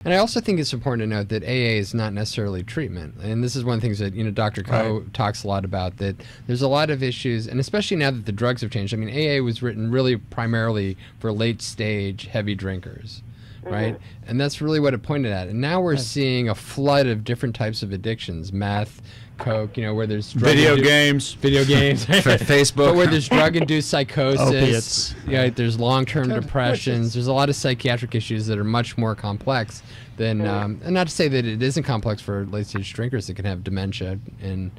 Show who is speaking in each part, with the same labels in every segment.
Speaker 1: And I also think it's important to note that AA is not necessarily treatment. And this is one of the things that, Dr. Koh talks a lot about, that there's a lot of issues, and especially now that the drugs have changed. I mean, AA was written really primarily for late-stage heavy drinkers, right? And that's really what it pointed at. And now we're seeing a flood of different types of addictions, meth, coke, where there's
Speaker 2: video games,
Speaker 1: Facebook, but where there's drug-induced psychosis,
Speaker 3: opiates.
Speaker 1: There's long-term depressions. There's a lot of psychiatric issues that are much more complex than, and not to say that it isn't complex for late-stage drinkers that can have dementia and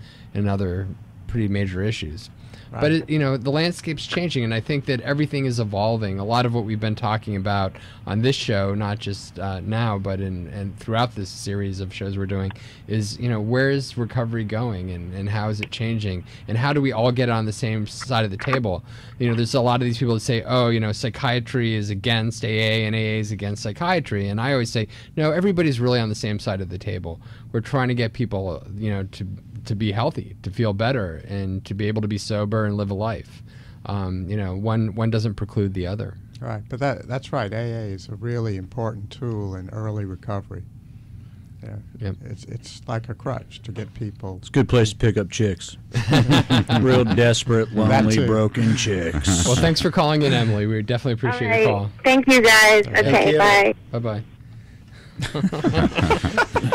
Speaker 1: other pretty major issues. But the landscape's changing, and I think that everything is evolving. A lot of what we've been talking about on this show, not just now, but and throughout this series of shows we're doing, is where is recovery going, and how is it changing, and how do we all get on the same side of the table? There's a lot of these people that say, oh, psychiatry is against AA and AA is against psychiatry, and I always say, no, everybody's really on the same side of the table. We're trying to get people, to be healthy, to feel better, and to be able to be sober and live a life. One doesn't preclude the other.
Speaker 4: Right, but that's right. AA is a really important tool in early recovery. Yeah,
Speaker 1: yep.
Speaker 4: It's like a crutch to get people.
Speaker 2: It's a good place to pick up chicks. Real desperate, lonely, broken chicks.
Speaker 1: Well, thanks for calling in, Emily. We definitely appreciate your call.
Speaker 5: Thank you, guys. Okay, bye.
Speaker 1: Bye-bye.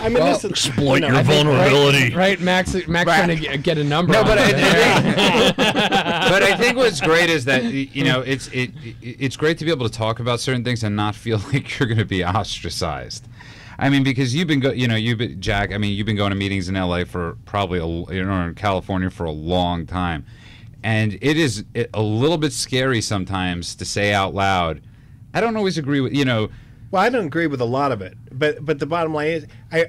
Speaker 3: I mean,
Speaker 2: exploit your vulnerability.
Speaker 1: Right, Max trying to get a number.
Speaker 6: No,
Speaker 1: on
Speaker 6: but
Speaker 1: it.
Speaker 6: But I think what's great is that it's great to be able to talk about certain things and not feel like you're going to be ostracized. I mean, because you've been Jack. I mean, you've been going to meetings in LA for probably in California for a long time, and it is a little bit scary sometimes to say out loud. I don't always agree with
Speaker 3: Well, I don't agree with a lot of it, but the bottom line is,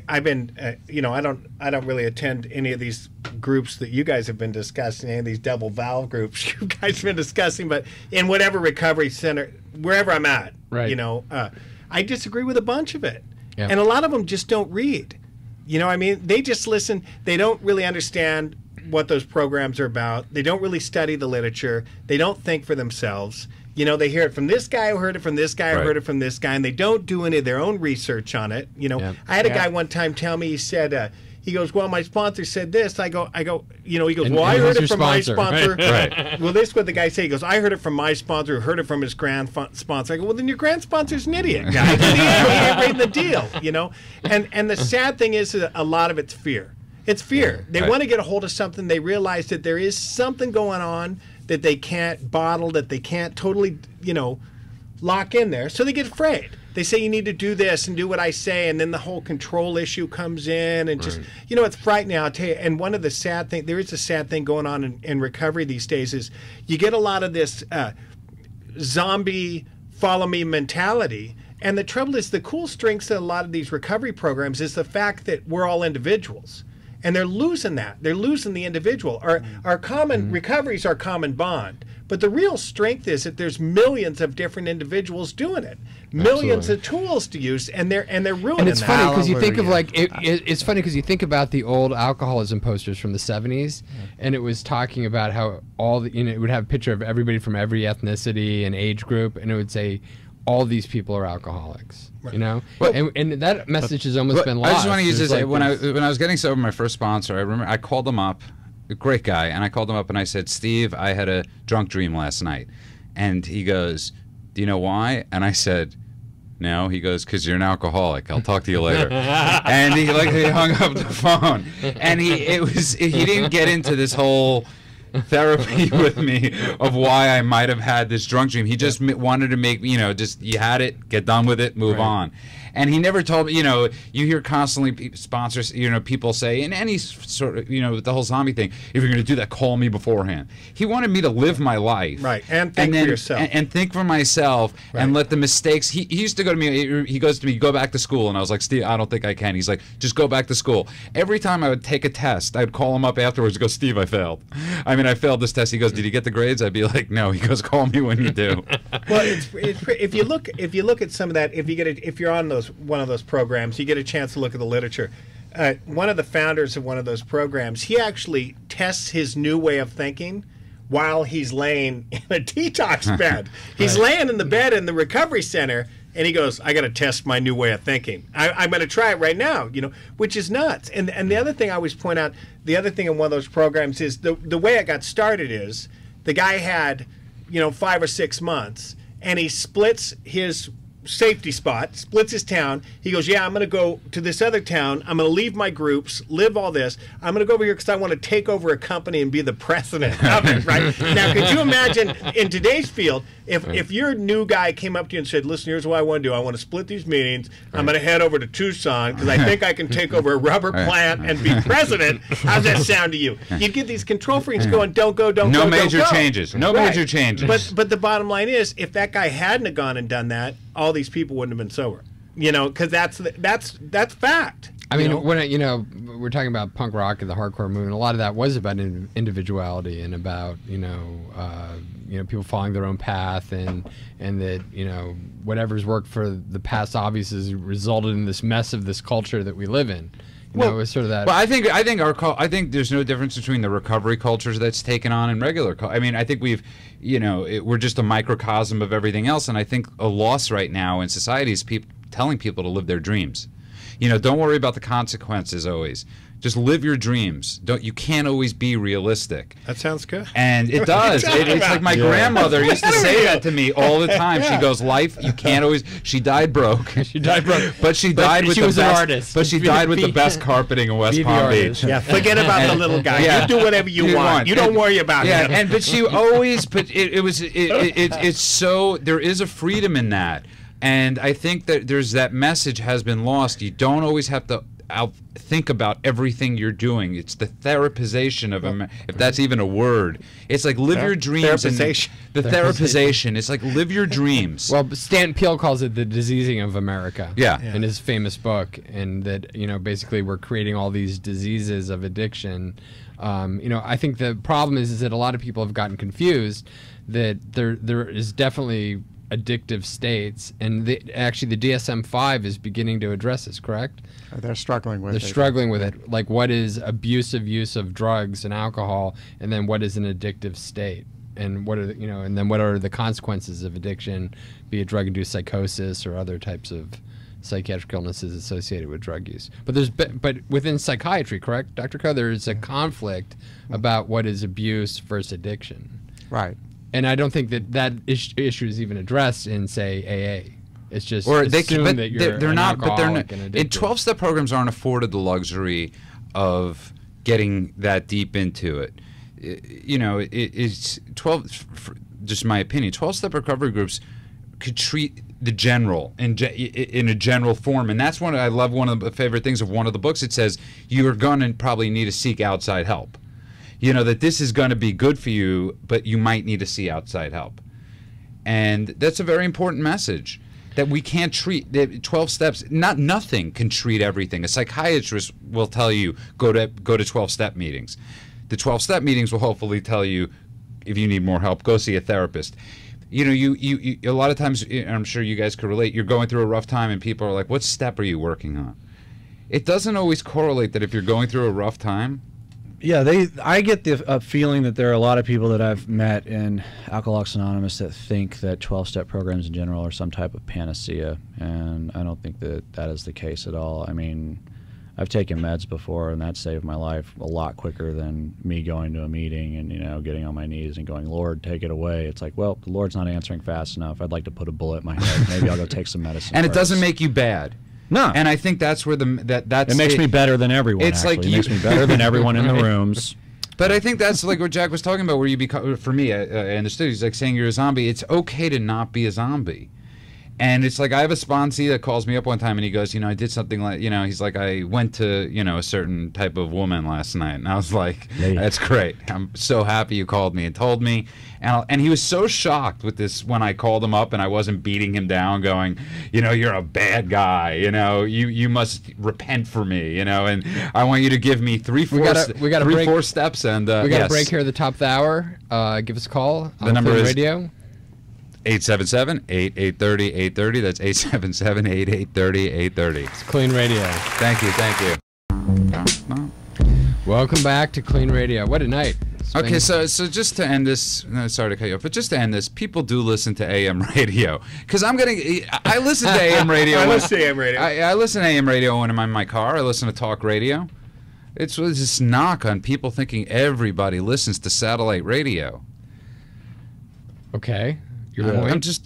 Speaker 3: I've been, I don't really attend any of these groups that you guys have been discussing, any of these double valve groups you guys have been discussing, but in whatever recovery center, wherever I'm at,
Speaker 1: right.
Speaker 3: I disagree with a bunch of it,
Speaker 1: yeah.
Speaker 3: And a lot of them just don't read. I mean, they just listen. They don't really understand what those programs are about. They don't really study the literature. They don't think for themselves. They hear it from this guy who heard it from this guy who heard it from this guy, and they don't do any of their own research on it. I had a guy one time tell me, he said, he goes, well, my sponsor said this. I go, he goes, well, I heard it from my sponsor.
Speaker 6: Right.
Speaker 3: Well, this is what the guy said. He goes, I heard it from my sponsor who heard it from his grand sponsor. I go, well, then your grand sponsor's an idiot, guy. He ain't reading the deal, And the sad thing is that a lot of it's fear. It's fear. They want to get a hold of something. They realize that there is something going on that they can't bottle, that they can't totally, lock in there. So they get afraid. They say you need to do this and do what I say, and then the whole control issue comes in, and just, it's frightening, I'll tell you. And one of the sad things, there is a sad thing going on in recovery these days, is you get a lot of this zombie follow-me mentality. And the trouble is, the cool strengths of a lot of these recovery programs is the fact that we're all individuals. And they're losing that. They're losing the individual. Our common recovery is our common bond. But the real strength is that there's millions of different individuals doing it, millions of tools to use, and they're ruining.
Speaker 1: And it's
Speaker 3: that.
Speaker 1: funny because you think of it's funny because you think about the old alcoholism posters from the 70s, and it was talking about how it would have a picture of everybody from every ethnicity and age group, and it would say all these people are alcoholics. Well, and that message has almost been lost.
Speaker 6: I just want to use this. When I was getting sober, my first sponsor, I remember I called him up, a great guy, and I called him up and I said, Steve, I had a drunk dream last night. And he goes, do you know why? And I said, no. He goes, because you're an alcoholic. I'll talk to you later. And he hung up the phone. And he didn't get into this whole therapy with me of why I might have had this drunk dream. He just wanted to make me, just you had it, get done with it, move on. And he never told me, you hear constantly sponsors, people say in any sort of, with the whole zombie thing, if you're going to do that, call me beforehand. He wanted me to live my life.
Speaker 3: Right, and think for yourself.
Speaker 6: And think for myself, and let the mistakes, he used to go to me, he goes to me, go back to school. And I was like, Steve, I don't think I can. He's like, just go back to school. Every time I would take a test, I'd call him up afterwards and go, Steve, I failed. I failed this test. He goes, did you get the grades? I'd be like, no. He goes, call me when you do.
Speaker 3: Well, if you look at some of that, if you're on one of those programs, you get a chance to look at the literature. One of the founders of one of those programs, he actually tests his new way of thinking while he's laying in a detox bed. He's laying in the bed in the recovery center And he goes, I got to test my new way of thinking. I'm going to try it right now, which is nuts. And the other thing I always point out, the other thing in one of those programs is the way it got started is the guy had, 5 or 6 months, and he splits his safety spot, splits his town. He goes, yeah, I'm going to go to this other town. I'm going to leave my groups, live all this. I'm going to go over here because I want to take over a company and be the president of it, right? Now, could you imagine in today's field, if your new guy came up to you and said, listen, here's what I want to do. I want to split these meetings. I'm going to head over to Tucson because I think I can take over a rubber plant and be president. How's that sound to you? You'd get these control freaks going, don't go, don't go,
Speaker 6: no major
Speaker 3: don't go.
Speaker 6: changes. No major changes.
Speaker 3: But the bottom line is, if that guy hadn't have gone and done that, all these people wouldn't have been sober. Because that's fact.
Speaker 1: I mean, when we're talking about punk rock and the hardcore movement, a lot of that was about individuality and about people following their own path, and that whatever's worked for the past obviously has resulted in this mess of this culture that we live in. It was sort of that.
Speaker 6: Well, I think there's no difference between the recovery cultures that's taken on and regular. I mean, I think we've, we're just a microcosm of everything else, and I think a loss right now in society is telling people to live their dreams. Don't worry about the consequences always. Just live your dreams. You can't always be realistic.
Speaker 3: That sounds good.
Speaker 6: And it does. It's like my grandmother used to say that to me all the time. She goes, life, you can't always. She died broke.
Speaker 1: She died broke.
Speaker 6: But she died with
Speaker 1: she
Speaker 6: the
Speaker 1: was
Speaker 6: best.
Speaker 1: An artist.
Speaker 6: But she died with the best carpeting in West Palm Beach.
Speaker 3: Yeah, forget about the little guy.
Speaker 6: Yeah.
Speaker 3: You do whatever you want. You don't worry about him.
Speaker 6: But she always. But it's so. There is a freedom in that. And I think that that message has been lost. You don't always have to think about everything you're doing. It's the therapization of if that's even a word. It's like live your dreams. The therapization. It's like live your dreams.
Speaker 1: Well, Stan Peele calls it the diseasing of America.
Speaker 6: Yeah.
Speaker 1: In his famous book, and that basically we're creating all these diseases of addiction. I think the problem is that a lot of people have gotten confused that there is definitely addictive states, and actually the DSM-5 is beginning to address this, correct?
Speaker 4: They're struggling with it.
Speaker 1: They're struggling with it. Like, what is abusive use of drugs and alcohol, and then what is an addictive state? And what are and then what are the consequences of addiction, be it drug-induced psychosis or other types of psychiatric illnesses associated with drug use. But within psychiatry, correct, Dr. Coe, there is a conflict about what is abuse versus addiction.
Speaker 4: Right.
Speaker 1: And I don't think that issue is even addressed in, say, AA. It's just
Speaker 6: or
Speaker 1: assume that you're
Speaker 6: they're not. But they're not.
Speaker 1: And
Speaker 6: In 12-step programs aren't afforded the luxury of getting that deep into it. It's 12. Just my opinion. 12-step recovery groups could treat the general in a general form, and that's I love. One of the favorite things of one of the books. It says you're going to probably need to seek outside help. That this is going to be good for you, but you might need to see outside help. And that's a very important message, that we can't treat 12 steps. Nothing can treat everything. A psychiatrist will tell you, go to 12-step meetings. The 12-step meetings will hopefully tell you, if you need more help, go see a therapist. You a lot of times, I'm sure you guys could relate, you're going through a rough time and people are like, what step are you working on? It doesn't always correlate that if you're going through a rough time.
Speaker 2: Yeah, I get the feeling that there are a lot of people that I've met in Alcoholics Anonymous that think that 12-step programs in general are some type of panacea, and I don't think that is the case at all. I mean, I've taken meds before, and that saved my life a lot quicker than me going to a meeting and getting on my knees and going, Lord, take it away. It's like, well, the Lord's not answering fast enough. I'd like to put a bullet in my head. Maybe I'll go take some medicine.
Speaker 6: And
Speaker 2: first.
Speaker 6: It doesn't make you bad. No, and I think that's where that's.
Speaker 2: It makes me better than everyone. It makes me better than everyone in the rooms.
Speaker 6: But I think that's like what Jack was talking about, where you become. For me, I understood. He's like saying you're a zombie. It's okay to not be a zombie. And it's like I have a sponsee that calls me up one time and he goes, I did something like, he's like, I went to, a certain type of woman last night. And I was like, that's great. I'm so happy you called me and told me. And he was so shocked with this when I called him up and I wasn't beating him down going, you're a bad guy. You must repent for me, and I want you to give me three, four steps. And
Speaker 1: we got a break here at the top of the hour. Give us a call.
Speaker 6: The number is
Speaker 1: radio.
Speaker 6: 877-8830-830. That's 877-8830-830.
Speaker 1: It's KLEAN Radio.
Speaker 6: Thank you.
Speaker 1: Welcome back to KLEAN Radio. What a night.
Speaker 6: Okay, so just to end this, no, sorry to cut you off, but just to end this, people do listen to AM radio because I listen to AM radio.
Speaker 3: I listen to AM radio.
Speaker 6: I listen to AM radio when I'm in my car. I listen to talk radio. It's this knock on people thinking everybody listens to satellite radio.
Speaker 1: Okay.
Speaker 6: I'm just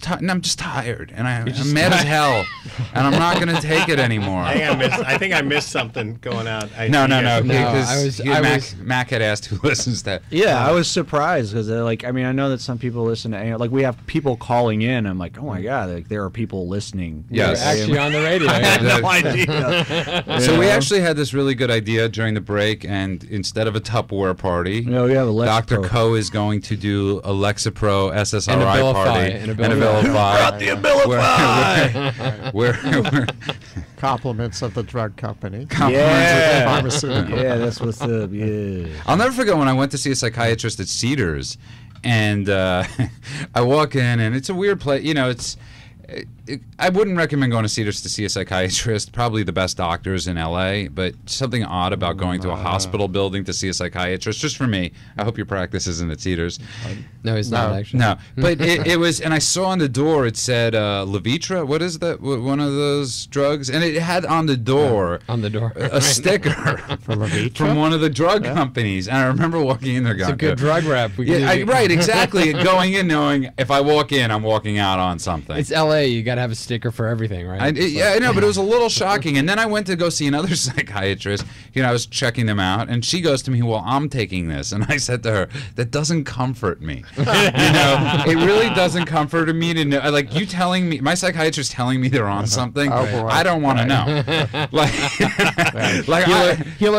Speaker 6: tired, and I'm mad as hell, and I'm not going to take it anymore.
Speaker 3: I think I missed something going out.
Speaker 6: No. Mack had asked who listens to that.
Speaker 2: Yeah, I was surprised because I know that some people listen to AM. Like we have people calling in. I'm like, oh my god, like there are people listening.
Speaker 6: Yes,
Speaker 1: actually on the radio.
Speaker 2: I had no idea.
Speaker 6: So we actually had this really good idea during the break, and instead of a Tupperware party,
Speaker 2: we have a
Speaker 6: Dr. Co is going to do a Lexapro SSRI party.
Speaker 1: And
Speaker 6: Abilify.
Speaker 2: Brought the Abilify.
Speaker 6: We're
Speaker 4: compliments of the drug company.
Speaker 6: Compliments
Speaker 4: of the pharmaceutical.
Speaker 2: Yeah, that's what's up. Yeah.
Speaker 6: I'll never forget when I went to see a psychiatrist at Cedars, and I walk in, and it's a weird place. You know, I wouldn't recommend going to Cedars to see a psychiatrist. Probably the best doctors in LA, but something odd about going to a hospital building to see a psychiatrist. Just for me. I hope your practice isn't at Cedars.
Speaker 1: No, he's not actually.
Speaker 6: No, but it was, and I saw on the door it said Levitra. What is that? One of those drugs, and it had on the door a sticker from one of the drug companies. And I remember walking in there, going,
Speaker 1: "It's a good drug rep."
Speaker 6: Right, exactly. Going in knowing if I walk in, I'm walking out on something.
Speaker 1: It's LA. You got to have a sticker for everything, right?
Speaker 6: I know, but it was a little shocking. And then I went to go see another psychiatrist. You know, I was checking them out, and she goes to me, "Well, I'm taking this," and I said to her, "That doesn't comfort me." You know, it really doesn't comfort me to know. Like you telling me, my psychiatrist telling me they're on something. I don't want to know.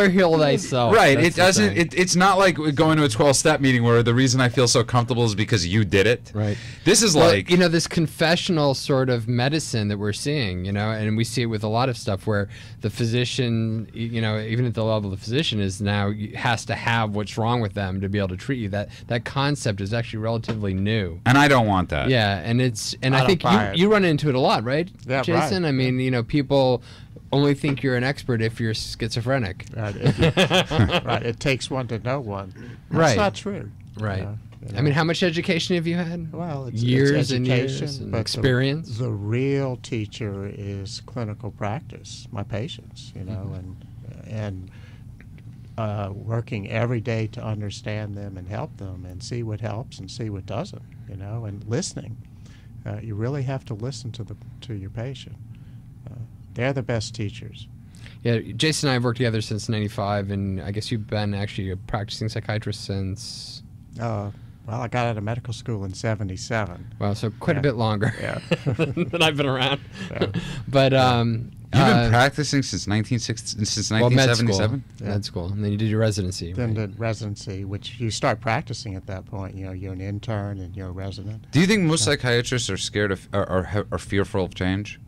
Speaker 1: Heal thyself.
Speaker 6: Right. It doesn't. It's not like going to a 12-step meeting where the reason I feel so comfortable is because you did it.
Speaker 1: Right.
Speaker 6: This is
Speaker 1: this confessional sort of medicine that we're seeing, and we see it with a lot of stuff where the physician, even at the level of the physician is now has to have what's wrong with them to be able to treat you. That concept is actually relatively new.
Speaker 6: And I don't want that.
Speaker 1: Yeah, and I think you run into it a lot, right,
Speaker 4: yeah,
Speaker 1: Jason?
Speaker 4: Right.
Speaker 1: I mean, people only think you're an expert if you're schizophrenic.
Speaker 4: Right. It takes one to know one. That's
Speaker 1: right.
Speaker 4: not true.
Speaker 1: Right. I mean, how much education have you had?
Speaker 4: Well, it's
Speaker 1: years
Speaker 4: education,
Speaker 1: and years and
Speaker 4: but
Speaker 1: experience.
Speaker 4: The real teacher is clinical practice. My patients, and working every day to understand them and help them and see what helps and see what doesn't. And listening. You really have to listen to your patient. They're the best teachers.
Speaker 1: Yeah, Jason and I have worked together since '95, and I guess you've been actually a practicing psychiatrist since.
Speaker 4: Well, I got out of medical school in '77.
Speaker 1: Wow, so quite a bit longer than I've been around.
Speaker 4: Yeah.
Speaker 1: But
Speaker 6: you've been practicing since 1977.
Speaker 1: Med school, and then you did your residency.
Speaker 4: Then did residency, which you start practicing at that point. You're an intern and you're a resident.
Speaker 6: Do you think most psychiatrists are scared of are fearful of change?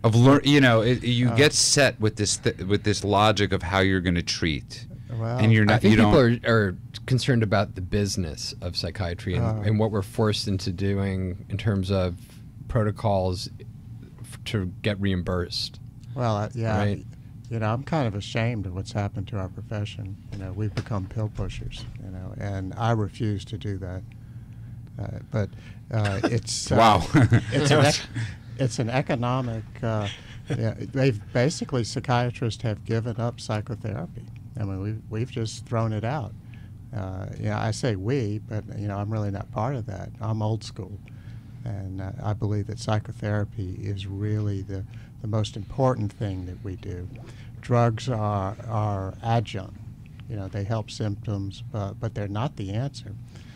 Speaker 6: Of you get set with this logic of how you're going to treat.
Speaker 4: Well,
Speaker 6: and you're not.
Speaker 1: I think people are concerned about the business of psychiatry and what we're forced into doing in terms of protocols to get reimbursed.
Speaker 4: Well,
Speaker 1: right?
Speaker 4: I'm kind of ashamed of what's happened to our profession. We've become pill pushers. And I refuse to do that. But it's
Speaker 6: wow.
Speaker 4: It's an economic. Psychiatrists have given up psychotherapy. I mean, we've just thrown it out. I say we, but I'm really not part of that. I'm old school, and I believe that psychotherapy is really the most important thing that we do. Drugs are adjunct. They help symptoms, but they're not the answer.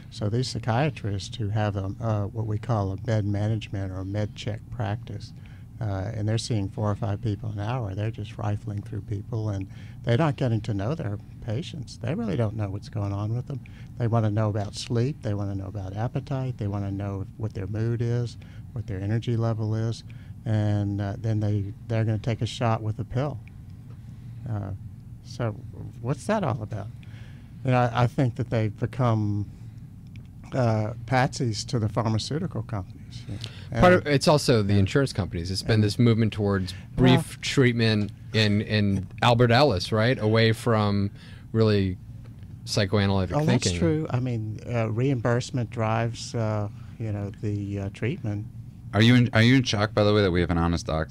Speaker 4: So these psychiatrists who have what we call a med management or med check practice, and they're seeing 4 or 5 people an hour, they're just rifling through people, and they're not getting to know their patients. They really don't know what's going on with them. They want to know about sleep. They want to know about appetite. They want to know what their mood is, what their energy level is, and then they're going to take a shot with a pill. So what's that all about? I think that they've become patsies to the pharmaceutical companies.
Speaker 1: It's also the insurance companies. It's been this movement towards brief treatment in Albert Ellis, right? Away from really psychoanalytic
Speaker 4: Oh,
Speaker 1: thinking.
Speaker 4: that's true. I mean, reimbursement drives, the treatment.
Speaker 6: Are you in shock, by the way, that we have an honest doc?